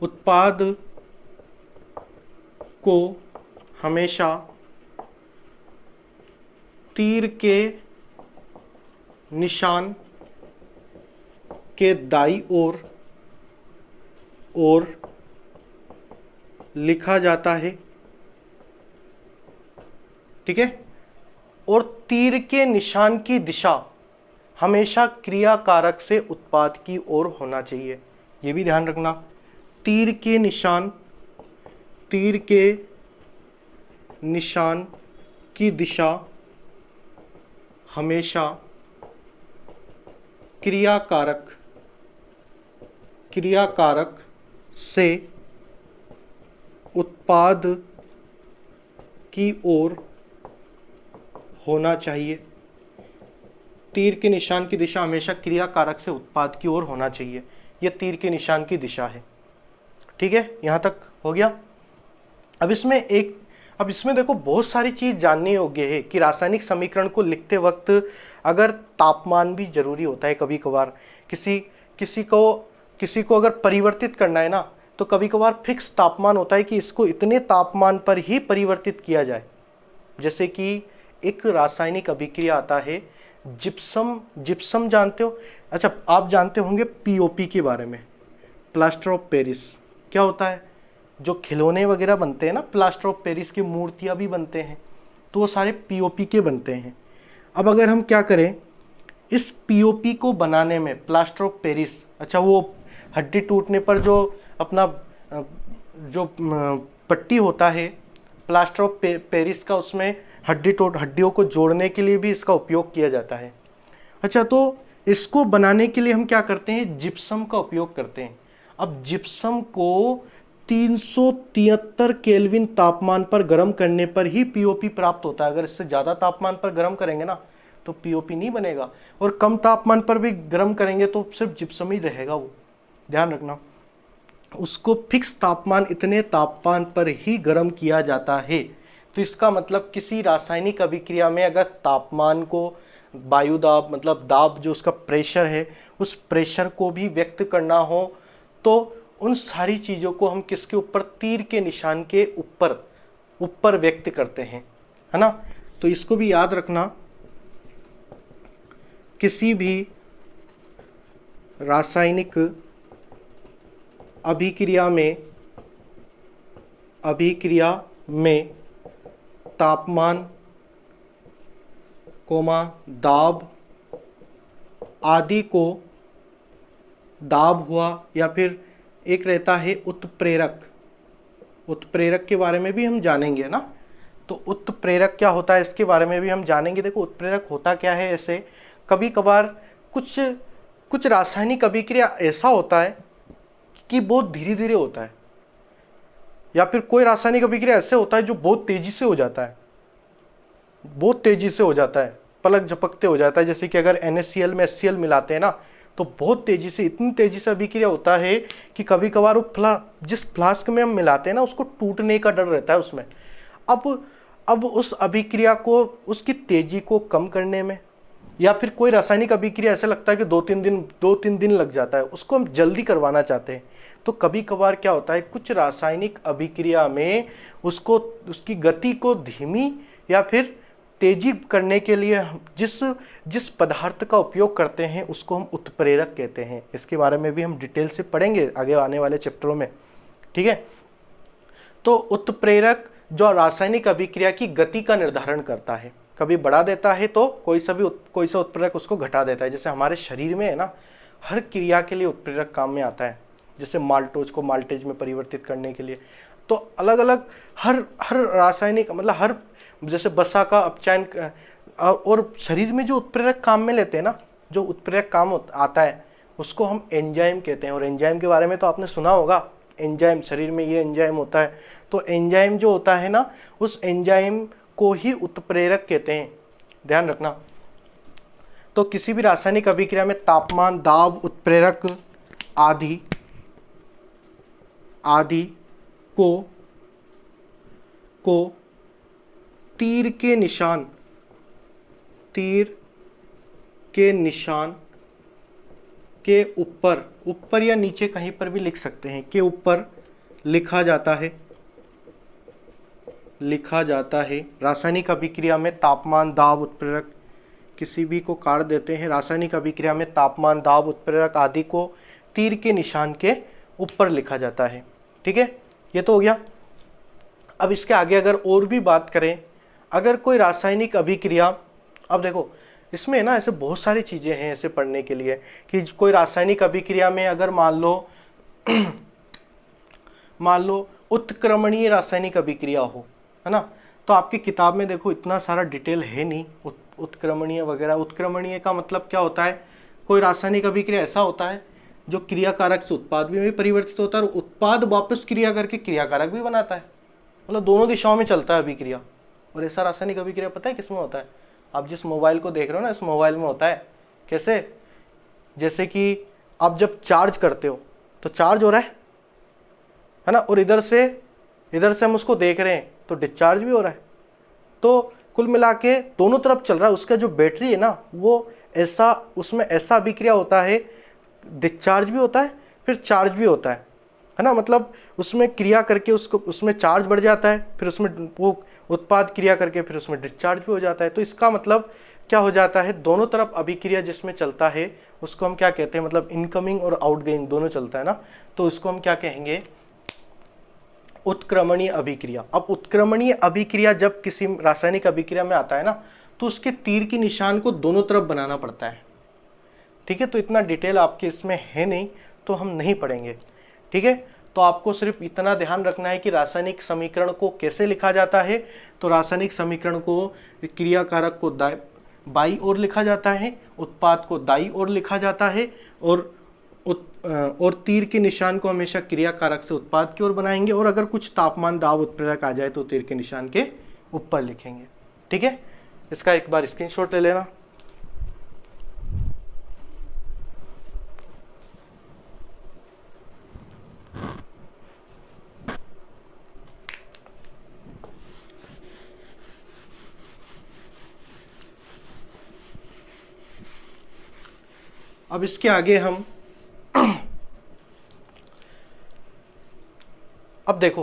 उत्पाद को हमेशा तीर के निशान के दाई ओर लिखा जाता है। ठीक है, और तीर के निशान की दिशा हमेशा क्रियाकारक से उत्पाद की ओर होना चाहिए, ये भी ध्यान रखना। तीर के निशान की दिशा हमेशा क्रियाकारक से उत्पाद की ओर होना चाहिए। तीर के निशान की दिशा हमेशा क्रियाकारक से उत्पाद की ओर होना चाहिए, यह तीर के निशान की दिशा है। ठीक है, यहाँ तक हो गया। अब इसमें देखो बहुत सारी चीज जानने योग्य है कि रासायनिक समीकरण को लिखते वक्त अगर तापमान भी जरूरी होता है। कभी कभार किसी को अगर परिवर्तित करना है ना, तो कभी कभार फिक्स तापमान होता है कि इसको इतने तापमान पर ही परिवर्तित किया जाए। जैसे कि एक रासायनिक अभिक्रिया आता है जिप्सम जानते हो। अच्छा, आप जानते होंगे पीओपी के बारे में, प्लास्टर ऑफ पेरिस। क्या होता है, जो खिलौने वगैरह बनते हैं ना, प्लास्टर ऑफ पेरिस की मूर्तियां भी बनते हैं, तो वो सारे पीओपी के बनते हैं। अब अगर हम क्या करें, इस पीओपी को बनाने में प्लास्टर ऑफ पेरिस, अच्छा वो हड्डी टूटने पर जो अपना जो पट्टी होता है प्लास्टर ऑफ पेरिस का, उसमें हड्डियों को जोड़ने के लिए भी इसका उपयोग किया जाता है। अच्छा, तो इसको बनाने के लिए हम क्या करते हैं, जिप्सम का उपयोग करते हैं। अब जिप्सम को 373 केल्विन तापमान पर गर्म करने पर ही पीओपी प्राप्त होता है। अगर इससे ज़्यादा तापमान पर गर्म करेंगे ना तो पीओपी नहीं बनेगा, और कम तापमान पर भी गर्म करेंगे तो सिर्फ जिप्सम ही रहेगा। वो ध्यान रखना, उसको फिक्स तापमान, इतने तापमान पर ही गर्म किया जाता है। तो इसका मतलब किसी रासायनिक अभिक्रिया में अगर तापमान को, वायु दाब मतलब दाब जो उसका प्रेशर है, उस प्रेशर को भी व्यक्त करना हो तो उन सारी चीज़ों को हम किसके ऊपर, तीर के निशान के ऊपर व्यक्त करते हैं, है ना। तो इसको भी याद रखना, किसी भी रासायनिक अभिक्रिया में तापमान, दाब आदि को, दाब हुआ या फिर एक रहता है उत्प्रेरक के बारे में भी हम जानेंगे ना। तो उत्प्रेरक क्या होता है इसके बारे में भी हम जानेंगे। देखो उत्प्रेरक होता क्या है, ऐसे कभी कभार कुछ कुछ रासायनिक अभिक्रिया ऐसा होता है कि बहुत धीरे धीरे होता है, या फिर कोई रासायनिक अभिक्रिया ऐसे होता है जो बहुत तेजी से हो जाता है, बहुत तेजी से हो जाता है, पलक झपकते हो जाता है। जैसे कि अगर NaCl में HCl मिलाते हैं ना, तो बहुत तेजी से, इतनी तेजी से अभिक्रिया होता है कि कभी कभार वो जिस फ्लास्क में हम मिलाते हैं ना, उसको टूटने का डर रहता है उसमें। अब उस अभिक्रिया को, उसकी तेजी को कम करने में, या फिर कोई रासायनिक अभिक्रिया ऐसा लगता है कि 2-3 दिन लग जाता है, उसको हम जल्दी करवाना चाहते हैं, तो कभी कभार क्या होता है, कुछ रासायनिक अभिक्रिया में उसकी गति को धीमी या फिर तेजी करने के लिए जिस पदार्थ का उपयोग करते हैं उसको हम उत्प्रेरक कहते हैं। इसके बारे में भी हम डिटेल से पढ़ेंगे आगे आने वाले चैप्टरों में, ठीक है। तो उत्प्रेरक जो रासायनिक अभिक्रिया की गति का निर्धारण करता है, कभी बढ़ा देता है तो कोई सा उत्प्रेरक उसको घटा देता है। जैसे हमारे शरीर में है ना, हर क्रिया के लिए उत्प्रेरक काम में आता है। जैसे माल्टोज को माल्टेज में परिवर्तित करने के लिए, तो अलग अलग हर रासायनिक, मतलब हर, जैसे बसा का अपचयन, और शरीर में जो उत्प्रेरक काम में लेते हैं ना, जो उत्प्रेरक काम आता है उसको हम एंजाइम कहते हैं। और एंजाइम के बारे में तो आपने सुना होगा, एंजाइम, शरीर में ये एंजाइम होता है। तो एंजाइम जो होता है ना, उस एंजाइम को ही उत्प्रेरक कहते हैं, ध्यान रखना। तो किसी भी रासायनिक अभिक्रिया में तापमान, दाब, उत्प्रेरक आदि को तीर के निशान के ऊपर या नीचे कहीं पर भी लिख सकते हैं, के ऊपर लिखा जाता है। रासायनिक अभिक्रिया में तापमान, दाब, उत्प्रेरक, किसी भी को काट देते हैं। रासायनिक अभिक्रिया में तापमान, दाब, उत्प्रेरक आदि को तीर के निशान के ऊपर लिखा जाता है, ठीक है। ये तो हो गया। अब इसके आगे अगर और भी बात करें, अगर कोई रासायनिक अभिक्रिया, अब देखो इसमें ना ऐसे बहुत सारी चीज़ें हैं ऐसे पढ़ने के लिए कि कोई रासायनिक अभिक्रिया में अगर मान लो उत्क्रमणीय रासायनिक अभिक्रिया हो, है ना, तो आपकी किताब में देखो इतना सारा डिटेल है नहीं उत्क्रमणीय वगैरह। उत्क्रमणीय का मतलब क्या होता है, कोई रासायनिक अभिक्रिया ऐसा होता है जो क्रियाकारक से उत्पाद में भी परिवर्तित होता है और उत्पाद वापस क्रिया करके क्रियाकारक भी बनाता है, मतलब दोनों दिशाओं में चलता है अभिक्रिया। और ऐसा रासायनिक अभिक्रिया पता है किसमें होता है, आप जिस मोबाइल को देख रहे हो ना, इस मोबाइल में होता है। कैसे, जैसे कि आप जब चार्ज करते हो तो चार्ज हो रहा है ना, और इधर से हम उसको देख रहे हैं तो डिस्चार्ज भी हो रहा है। तो कुल मिला के दोनों तरफ चल रहा है। उसका जो बैटरी है ना, वो ऐसा, उसमें ऐसा अभिक्रिया होता है, डिस्चार्ज भी होता है फिर चार्ज भी होता है ना, मतलब उसमें क्रिया करके उसमें चार्ज बढ़ जाता है, फिर उसमें वो उत्पाद क्रिया करके फिर उसमें डिस्चार्ज भी हो जाता है। तो इसका मतलब क्या हो जाता है, दोनों तरफ अभिक्रिया जिसमें चलता है उसको हम क्या कहते हैं, मतलब इनकमिंग और आउटगोइंग दोनों चलता है ना, तो उसको हम क्या कहेंगे, उत्क्रमणीय अभिक्रिया। अब उत्क्रमणीय अभिक्रिया जब किसी रासायनिक अभिक्रिया में आता है ना, तो उसके तीर की निशान को दोनों तरफ बनाना पड़ता है, ठीक है। तो इतना डिटेल आपके इसमें है नहीं, तो हम नहीं पढ़ेंगे, ठीक है। तो आपको सिर्फ इतना ध्यान रखना है कि रासायनिक समीकरण को कैसे लिखा जाता है। तो रासायनिक समीकरण को, क्रियाकारक को बाई ओर लिखा जाता है, उत्पाद को दाई ओर लिखा जाता है, और तीर के निशान को हमेशा क्रियाकारक से उत्पाद की ओर बनाएंगे, और अगर कुछ तापमान, दाब, उत्प्रेरक आ जाए तो तीर के निशान के ऊपर लिखेंगे, ठीक है। इसका एक बार स्क्रीनशॉट ले लेना। अब इसके आगे हम अब देखो,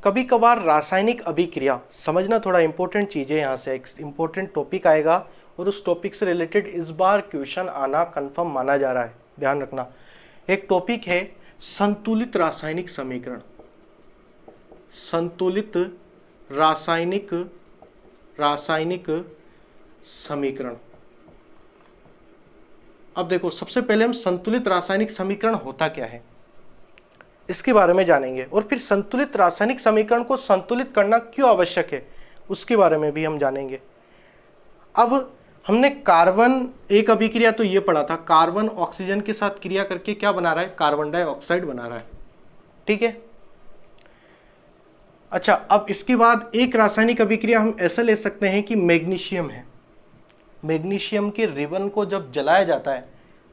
कभी कभार रासायनिक अभिक्रिया समझना थोड़ा इंपॉर्टेंट चीज़ है। यहाँ से एक इंपॉर्टेंट टॉपिक आएगा और उस टॉपिक से रिलेटेड इस बार क्वेश्चन आना कंफर्म माना जा रहा है, ध्यान रखना। एक टॉपिक है संतुलित रासायनिक समीकरण। संतुलित रासायनिक समीकरण। अब देखो, सबसे पहले हम संतुलित रासायनिक समीकरण होता क्या है इसके बारे में जानेंगे, और फिर संतुलित रासायनिक समीकरण को संतुलित करना क्यों आवश्यक है उसके बारे में भी हम जानेंगे। अब हमने कार्बन एक अभिक्रिया तो ये पढ़ा था, कार्बन ऑक्सीजन के साथ क्रिया करके क्या बना रहा है, कार्बन डाइऑक्साइड बना रहा है, ठीक है। अच्छा, अब इसके बाद एक रासायनिक अभिक्रिया हम ऐसा ले सकते हैं कि मैग्नीशियम है, मैग्नीशियम के रिबन को जब जलाया जाता है,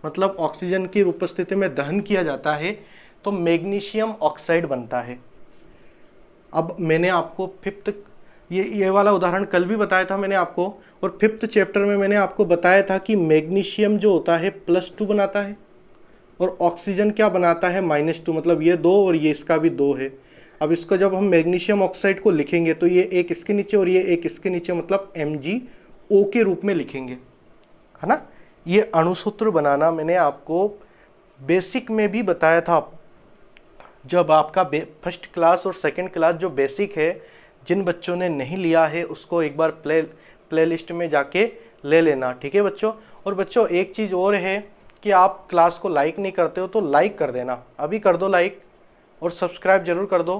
मतलब ऑक्सीजन की उपस्थिति में दहन किया जाता है, तो मैग्नीशियम ऑक्साइड बनता है। अब मैंने आपको फिफ्थ ये वाला उदाहरण कल भी बताया था मैंने आपको, और फिफ्थ चैप्टर में मैंने आपको बताया था कि मैग्नीशियम जो होता है +2 बनाता है और ऑक्सीजन क्या बनाता है -2, मतलब ये 2 और ये इसका भी 2 है। अब इसको जब हम मैग्नीशियम ऑक्साइड को लिखेंगे तो ये एक इसके नीचे और ये एक इसके नीचे, मतलब MgO के रूप में लिखेंगे, है ना। ये अणुसूत्र बनाना मैंने आपको बेसिक में भी बताया था। जब आपका फर्स्ट क्लास और सेकंड क्लास जो बेसिक है, जिन बच्चों ने नहीं लिया है उसको एक बार प्लेलिस्ट में जाके ले लेना, ठीक है बच्चों। और बच्चों एक चीज़ और है कि आप क्लास को लाइक नहीं करते हो तो लाइक कर देना, अभी कर दो लाइक, और सब्सक्राइब जरूर कर दो,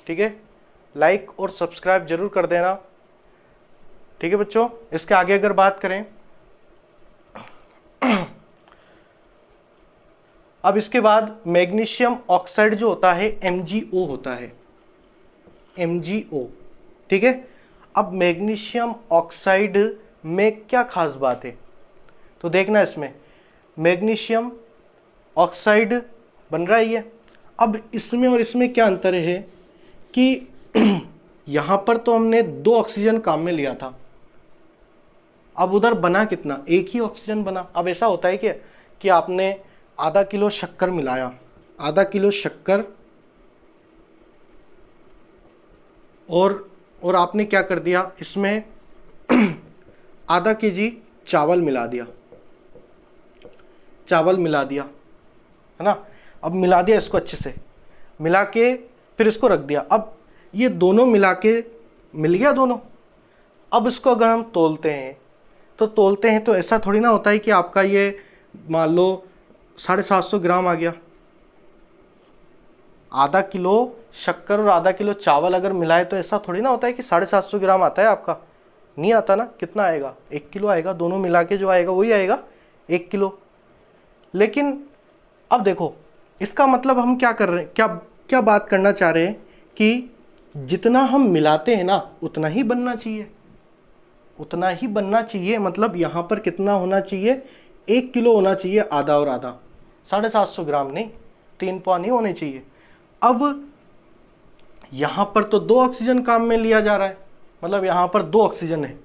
ठीक है। लाइक और सब्सक्राइब जरूर कर देना, ठीक है बच्चों। इसके आगे अगर बात करें, अब इसके बाद मैग्नीशियम ऑक्साइड जो होता है MgO होता है, MgO, ठीक है। अब मैग्नीशियम ऑक्साइड में क्या खास बात है, तो देखना इसमें मैग्नीशियम ऑक्साइड बन रहा है ये। अब इसमें और इसमें क्या अंतर है कि यहाँ पर तो हमने 2 ऑक्सीजन काम में लिया था, अब उधर बना कितना, एक ही ऑक्सीजन बना। अब ऐसा होता है कि आपने आधा किलो शक्कर मिलाया, आधा किलो शक्कर, और आपने क्या कर दिया, इसमें आधा केजी चावल मिला दिया, चावल मिला दिया, है ना। अब मिला दिया इसको अच्छे से, मिला के फिर इसको रख दिया। अब ये दोनों मिला के मिल गया दोनों। अब इसको अगर हम तोलते हैं तो ऐसा थोड़ी ना होता है कि आपका ये मान लो 750 ग्राम आ गया। आधा किलो शक्कर और आधा किलो चावल अगर मिलाए तो ऐसा थोड़ी ना होता है कि 750 ग्राम आता है आपका, नहीं आता ना। कितना आएगा, 1 किलो आएगा, दोनों मिला के जो आएगा वही आएगा 1 किलो। लेकिन अब देखो इसका मतलब हम क्या कर रहे हैं, क्या बात करना चाह रहे हैं कि जितना हम मिलाते हैं ना उतना ही बनना चाहिए, उतना ही बनना चाहिए। मतलब यहाँ पर कितना होना चाहिए, 1 किलो होना चाहिए, आधा और आधा, 750 ग्राम नहीं, 3 पाव नहीं होने चाहिए। अब यहाँ पर तो 2 ऑक्सीजन काम में लिया जा रहा है, मतलब यहाँ पर 2 ऑक्सीजन है,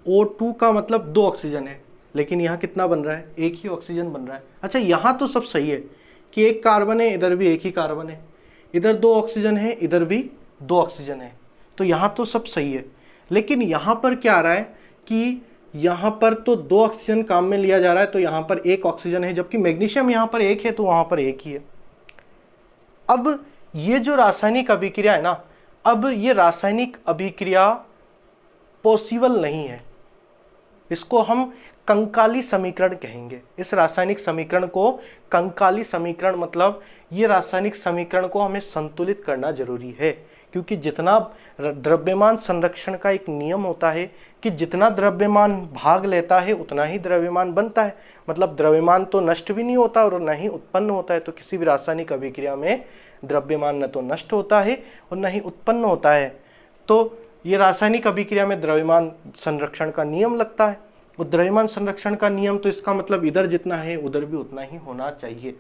O2 का मतलब 2 ऑक्सीजन है, लेकिन यहाँ कितना बन रहा है, 1 ही ऑक्सीजन बन रहा है। अच्छा, यहाँ तो सब सही है कि 1 कार्बन है, इधर भी 1 ही कार्बन है, इधर 2 ऑक्सीजन है, इधर भी 2 ऑक्सीजन है, तो यहाँ तो सब सही है। लेकिन यहाँ पर क्या आ रहा है कि यहाँ पर तो 2 ऑक्सीजन काम में लिया जा रहा है, तो यहाँ पर 1 ऑक्सीजन है, जबकि मैग्नीशियम यहाँ पर 1 है तो वहाँ पर 1 ही है। अब ये जो रासायनिक अभिक्रिया है ना, अब ये रासायनिक अभिक्रिया पॉसिबल नहीं है, इसको हम कंकाली समीकरण कहेंगे। इस रासायनिक समीकरण को कंकाली समीकरण, मतलब ये रासायनिक समीकरण को हमें संतुलित करना जरूरी है, क्योंकि जितना द्रव्यमान संरक्षण का एक नियम होता है कि जितना द्रव्यमान भाग लेता है उतना ही द्रव्यमान बनता है। मतलब द्रव्यमान तो नष्ट भी नहीं होता और न ही उत्पन्न होता है, तो किसी भी रासायनिक अभिक्रिया में द्रव्यमान न तो नष्ट होता है और न ही उत्पन्न होता है। तो ये रासायनिक अभिक्रिया में द्रव्यमान संरक्षण का नियम लगता है, और द्रव्यमान संरक्षण का नियम तो इसका मतलब इधर जितना है उधर भी उतना ही होना चाहिए।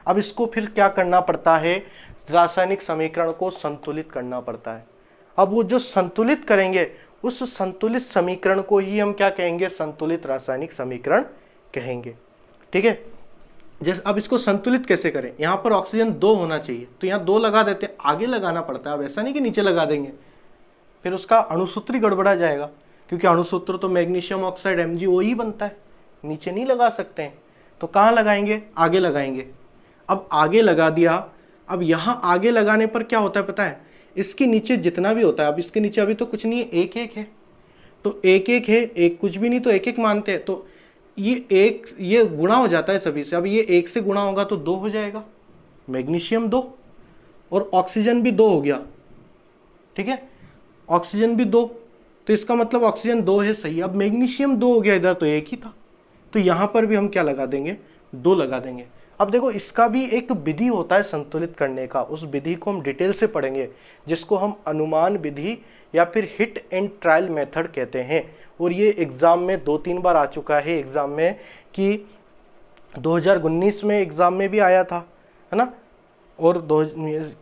अब इसको फिर क्या करना पड़ता है, रासायनिक समीकरण को संतुलित करना पड़ता है। अब वो जो संतुलित करेंगे उस संतुलित समीकरण को ही हम क्या कहेंगे, संतुलित रासायनिक समीकरण कहेंगे, ठीक है। जैसे अब इसको संतुलित कैसे करें, यहाँ पर ऑक्सीजन 2 होना चाहिए तो यहाँ 2 लगा देते हैं, आगे लगाना पड़ता है। अब ऐसा नहीं कि नीचे लगा देंगे, फिर उसका अणुसूत्र ही गड़बड़ा जाएगा, क्योंकि अणुसूत्र तो मैग्नीशियम ऑक्साइड MgO ही बनता है, नीचे नहीं लगा सकते हैं। तो कहाँ लगाएंगे, आगे लगाएंगे। अब आगे लगा दिया, अब यहाँ आगे लगाने पर क्या होता है पता है, इसके नीचे जितना भी होता है, अब इसके नीचे अभी तो कुछ नहीं है, 1-1 है, तो 1-1 है, एक कुछ भी नहीं तो 1-1 मानते हैं, तो ये गुणा हो जाता है सभी से। अब ये 1 से गुणा होगा तो 2 हो जाएगा, मैग्नीशियम 2 और ऑक्सीजन भी 2 हो गया, ठीक है, ऑक्सीजन भी 2, तो इसका मतलब ऑक्सीजन 2 है, सही। अब मैग्नीशियम 2 हो गया, इधर तो एक ही था, तो यहाँ पर भी हम क्या लगा देंगे, 2 लगा देंगे। अब देखो इसका भी एक विधि होता है संतुलित करने का, उस विधि को हम डिटेल से पढ़ेंगे, जिसको हम अनुमान विधि या फिर हिट एंड ट्रायल मेथड कहते हैं। और ये एग्ज़ाम में 2-3 बार आ चुका है एग्ज़ाम में, कि 2019 में एग्ज़ाम में भी आया था, है ना। और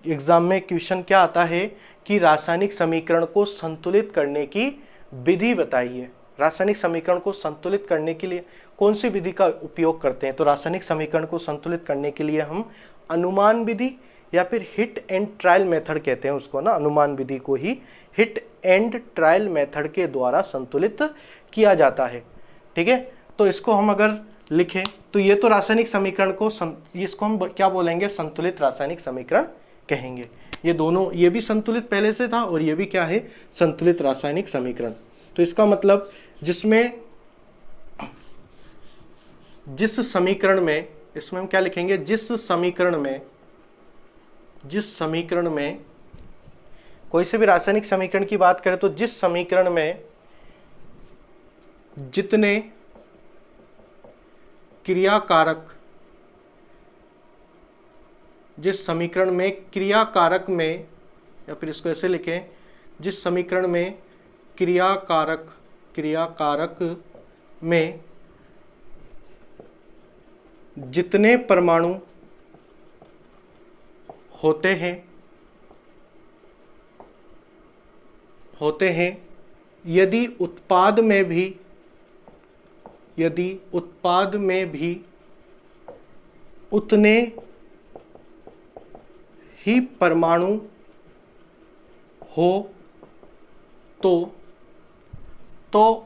एग्ज़ाम में क्वेश्चन क्या आता है कि रासायनिक समीकरण को संतुलित करने की विधि बताइए। रासायनिक समीकरण को संतुलित करने के लिए कौन सी विधि का उपयोग करते हैं? तो रासायनिक समीकरण को संतुलित करने के लिए हम अनुमान विधि या फिर हिट एंड ट्रायल मेथड कहते हैं उसको ना, अनुमान विधि को ही हिट एंड ट्रायल मेथड के द्वारा संतुलित किया जाता है। ठीक है, तो इसको हम अगर लिखें तो ये तो रासायनिक समीकरण को इसको हम क्या बोलेंगे, संतुलित रासायनिक समीकरण कहेंगे। ये दोनों, ये भी संतुलित पहले से था और ये भी क्या है, संतुलित रासायनिक समीकरण। तो इसका मतलब जिसमें जिस समीकरण में, इसमें हम क्या लिखेंगे, जिस समीकरण में कोई से भी रासायनिक समीकरण की बात करें तो जिस समीकरण में जितने क्रियाकारक, जिस समीकरण में क्रियाकारक में, या फिर इसको ऐसे लिखें, जिस समीकरण में क्रियाकारक में जितने परमाणु होते हैं, यदि उत्पाद में भी उतने ही परमाणु हो तो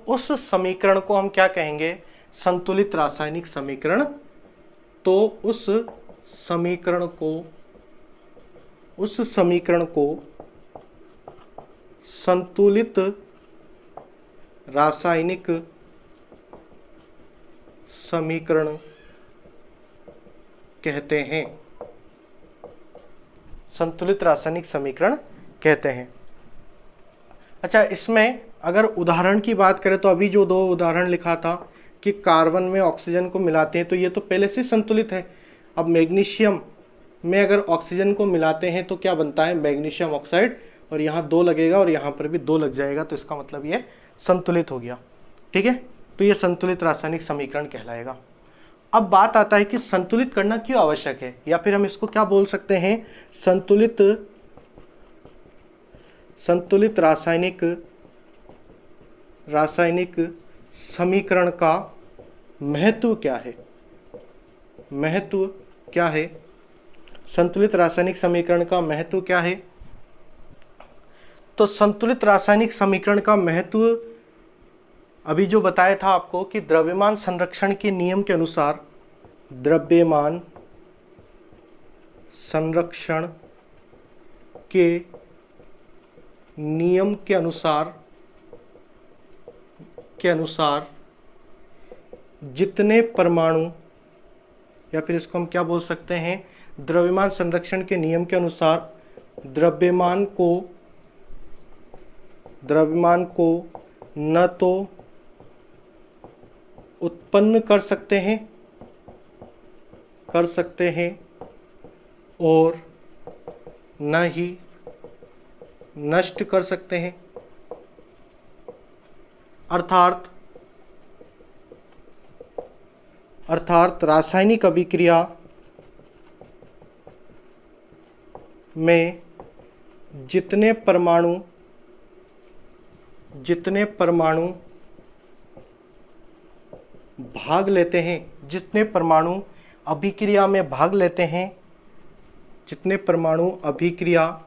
उस समीकरण को हम क्या कहेंगे, संतुलित रासायनिक समीकरण। तो उस समीकरण को संतुलित रासायनिक समीकरण कहते हैं, संतुलित रासायनिक समीकरण कहते हैं। अच्छा, इसमें अगर उदाहरण की बात करें तो अभी जो 2 उदाहरण लिखा था कि कार्बन में ऑक्सीजन को मिलाते हैं, तो ये तो पहले से संतुलित है। अब मैग्नीशियम में अगर ऑक्सीजन को मिलाते हैं तो क्या बनता है, मैग्नीशियम ऑक्साइड, और यहाँ 2 लगेगा और यहाँ पर भी 2 लग जाएगा, तो इसका मतलब ये संतुलित हो गया। ठीक है, तो ये संतुलित रासायनिक समीकरण कहलाएगा। अब बात आता है कि संतुलित करना क्यों आवश्यक है, या फिर हम इसको क्या बोल सकते हैं, संतुलित रासायनिक समीकरण का महत्व क्या है। महत्व क्या है, संतुलित रासायनिक समीकरण का महत्व क्या है? तो संतुलित रासायनिक समीकरण का महत्व अभी जो बताया था आपको कि द्रव्यमान संरक्षण के नियम के अनुसार, द्रव्यमान संरक्षण के नियम के अनुसार जितने परमाणु, या फिर इसको हम क्या बोल सकते हैं, द्रव्यमान संरक्षण के नियम के अनुसार द्रव्यमान को न तो उत्पन्न कर सकते हैं और न ही नष्ट कर सकते हैं। अर्थात रासायनिक अभिक्रिया में जितने परमाणु भाग लेते हैं, जितने परमाणु अभिक्रिया में भाग लेते हैं, जितने परमाणु अभिक्रिया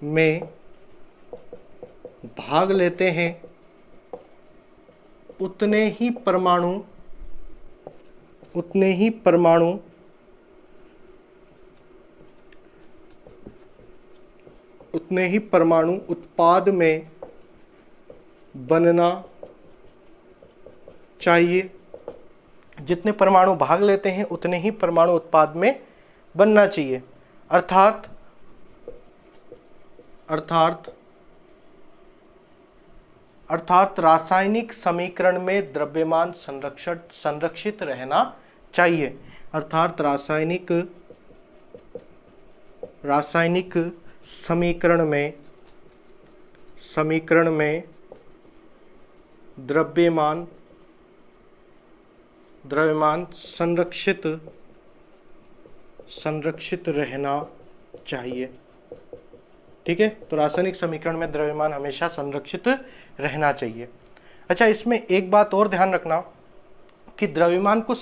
में भाग लेते हैं, उतने ही परमाणु उत्पाद में बनना चाहिए। जितने परमाणु भाग लेते हैं उतने ही परमाणु उत्पाद में बनना चाहिए। अर्थात अर्थात रासायनिक समीकरण में द्रव्यमान संरक्षित रहना चाहिए। अर्थात रासायनिक समीकरण में द्रव्यमान संरक्षित रहना चाहिए। ठीक है, तो रासायनिक समीकरण में द्रव्यमान हमेशा संरक्षित रहना चाहिए। अच्छा, इसमें एक बात और ध्यान रखना कि द्रव्यमान को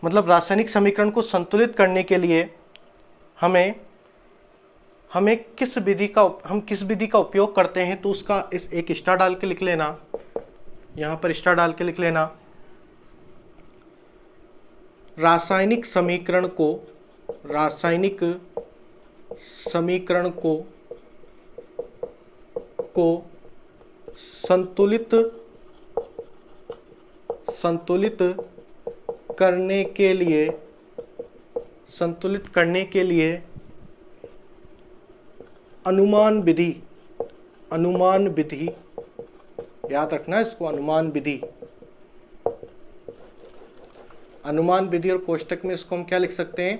मतलब रासायनिक समीकरण को संतुलित करने के लिए हमें किस विधि का उपयोग करते हैं, तो उसका एक स्टार डाल के लिख लेना, यहाँ पर स्टार डाल के लिख लेना। रासायनिक समीकरण को संतुलित करने के लिए अनुमान विधि याद रखना इसको, अनुमान विधि और कोष्टक में इसको हम क्या लिख सकते हैं,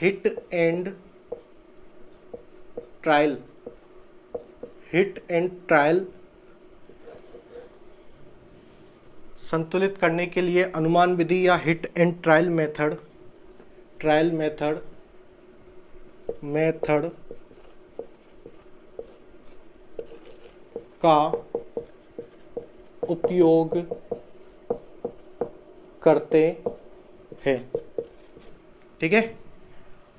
हिट एंड ट्रायल संतुलित करने के लिए अनुमान विधि या हिट एंड ट्रायल मेथड का उपयोग करते हैं। ठीक है,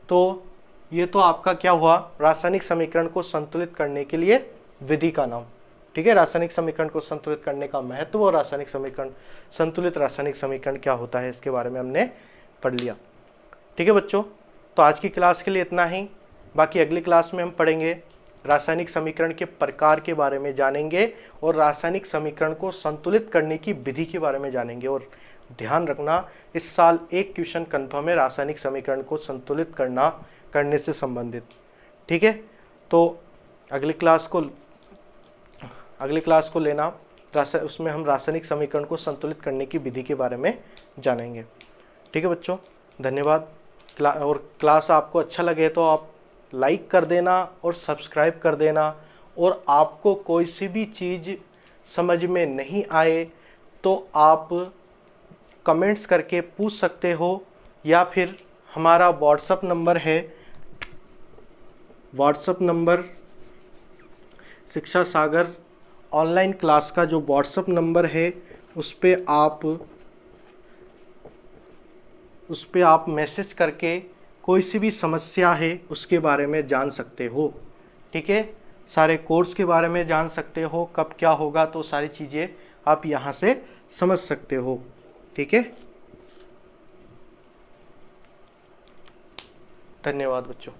तो ये तो आपका क्या हुआ, रासायनिक समीकरण को संतुलित करने के लिए विधि का नाम। ठीक है, रासायनिक समीकरण को संतुलित करने का महत्व और संतुलित रासायनिक समीकरण क्या होता है, इसके बारे में हमने पढ़ लिया। ठीक है बच्चों, तो आज की क्लास के लिए इतना ही। बाकी अगली क्लास में हम पढ़ेंगे, रासायनिक समीकरण के प्रकार के बारे में जानेंगे और रासायनिक समीकरण को संतुलित करने की विधि के बारे में जानेंगे। और ध्यान रखना, इस साल एक क्वेश्चन कन्फर्म है रासायनिक समीकरण को संतुलित करने से संबंधित। ठीक है, तो अगली क्लास को लेना, उसमें हम रासायनिक समीकरण को संतुलित करने की विधि के बारे में जानेंगे। ठीक है बच्चों, धन्यवाद। और क्लास आपको अच्छा लगे तो आप लाइक कर देना और सब्सक्राइब कर देना। और आपको कोई सी भी चीज़ समझ में नहीं आए तो आप कमेंट्स करके पूछ सकते हो, या फिर हमारा व्हाट्सएप नंबर शिक्षा सागर ऑनलाइन क्लास का जो व्हाट्सएप नंबर है उस पे आप मैसेज करके कोई सी भी समस्या है उसके बारे में जान सकते हो। ठीक है, सारे कोर्स के बारे में जान सकते हो, कब क्या होगा, तो सारी चीज़ें आप यहाँ से समझ सकते हो। ठीक है, धन्यवाद बच्चों।